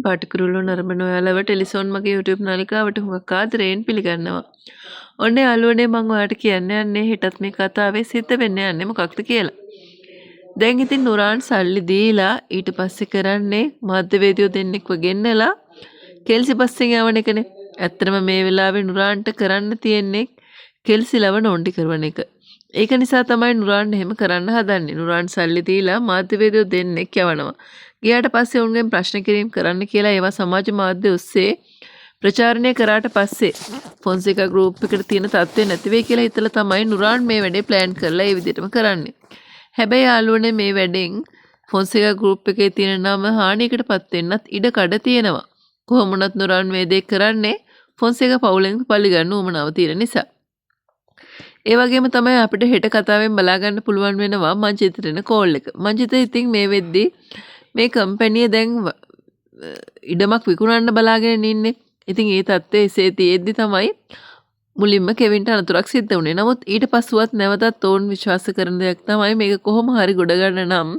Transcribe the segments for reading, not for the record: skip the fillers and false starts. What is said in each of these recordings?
පාටිකුරුල්ලෝ නරඹන ඔයාලව ටෙලිසෝන් මගේ YouTube නාලිකාවට හුඟක් ආදරයෙන් පිළිගන්නවා. ඔන්න යාළුවනේ මම ඔයාලට කියන්න යන්නේ හෙටත් මේ කතාවේ සිද්ධ වෙන්න යන්නේ මොකක්ද කියලා. දැන් ඉතින් නුරාන් සල්ලි දීලා ඊට පස්සේ කරන්නේ මාධ්‍යවේදියෝ දෙන්නෙක්ව ගෙන්නලා කෙල්සි බස්සෙන් යවන එකනේ. ඇත්තටම මේ වෙලාවේ නුරාන්ට කරන්න තියෙන්නේ කෙල්සිලව නොන්ඩි කරවන එක. ඒක නිසා තමයි නුරාන් එහෙම කරන්න හදන්නේ. නුරාන් සල්ලි දීලා මාධ්‍යවේදියෝ දෙන්නෙක් යවනවා. ගියාට පස්සේ උන්ගෙන් ප්‍රශ්න කිරීම කරන්න කියලා ඒවා සමාජ මාධ්‍ය ඔස්සේ ප්‍රචාරණය කරාට පස්සේ ෆොන්සේකා ගෲප් එකට තියෙන තත්ත්වය නැති වෙයි කියලා හිතලා තමයි නුරාන් මේ වැඩේ ප්ලෑන් කරලා ඒ විදිහටම කරන්නේ. හැබැයි යාළුවනේ මේ වැඩෙන් ෆොන්සේකා ගෲප් එකේ තියෙන නම හානියකටපත් වෙන්නත් ඉඩ කඩ තියෙනවා. කොහොම වුණත් නුරාන් මේ දේ කරන්නේ ෆොන්සේකා පවුලෙන් පල්ලි ගන්න උවමනාව තියෙන නිසා. ඒ වගේම තමයි අපිට හෙට කතාවෙන් බලා ගන්න පුළුවන් වෙනවා මංජිතේන කෝල් එක. මංජිතේ ඉතින් මේ වෙද්දී මේ කම්පැනිය දැන් ඉඩමක් විකුණන්න බලාගෙන ඉන්නේ. ඉතින් ඒ තත්ත්වයේ එසේ තියෙද්දි තමයි මුලින්ම කෙවින්ට අනතුරක් සිද්ධ වුණේ. නමුත් ඊට පස්සුවත් නැවතත් ඔවුන් විශ්වාස කරන දෙයක් තමයි මේක කොහොම හරි ගොඩ ගන්න නම්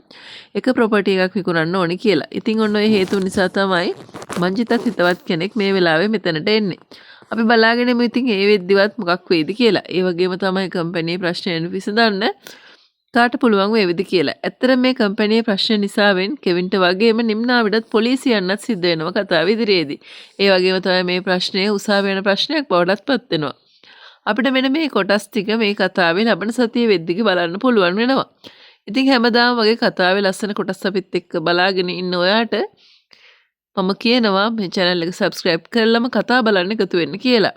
එක ප්‍රොපර්ටි එකක් විකුණන්න ඕනි කියලා. ඉතින් ඔන්න ඔය හේතු නිසා තමයි මංජිතත් හිතවත් කෙනෙක් මේ වෙලාවේ මෙතනට එන්නේ. අපි බලාගෙන ඉමු ඉතින් ඒ වෙද්දිවත් මොකක් වෙයිද කියලා. ඒ වගේම තමයි කම්පැනි ප්‍රශ්නයන් විසඳන්න කාට පුළුවන් වේවිද කියලා. ඇත්තට මේ කම්පැනි ප්‍රශ්න නිසාවෙන් කෙවින්ට වගේම නිම්නාවිටත් පොලිසිය යන්නත් සිද්ධ වෙනවා කතාව ඉදිරියේදී. ඒ වගේම තමයි මේ ප්‍රශ්නය උසාවි වෙන ප්‍රශ්නයක් බවටත් පත් වෙනවා. අපිට මෙන්න මේ කොටස් ටික මේ කතාවේ ලබන සතියේ වෙද්දික බලන්න පුළුවන් වෙනවා. ඉතින් හැමදාම වගේ කතාවේ ලස්සන කොටස් අපිත් එක්ක බලාගෙන ඉන්න ඔයාට මම කියනවා මේ channel එක subscribe කරලම කතා බලන්න එකතු වෙන්න කියලා.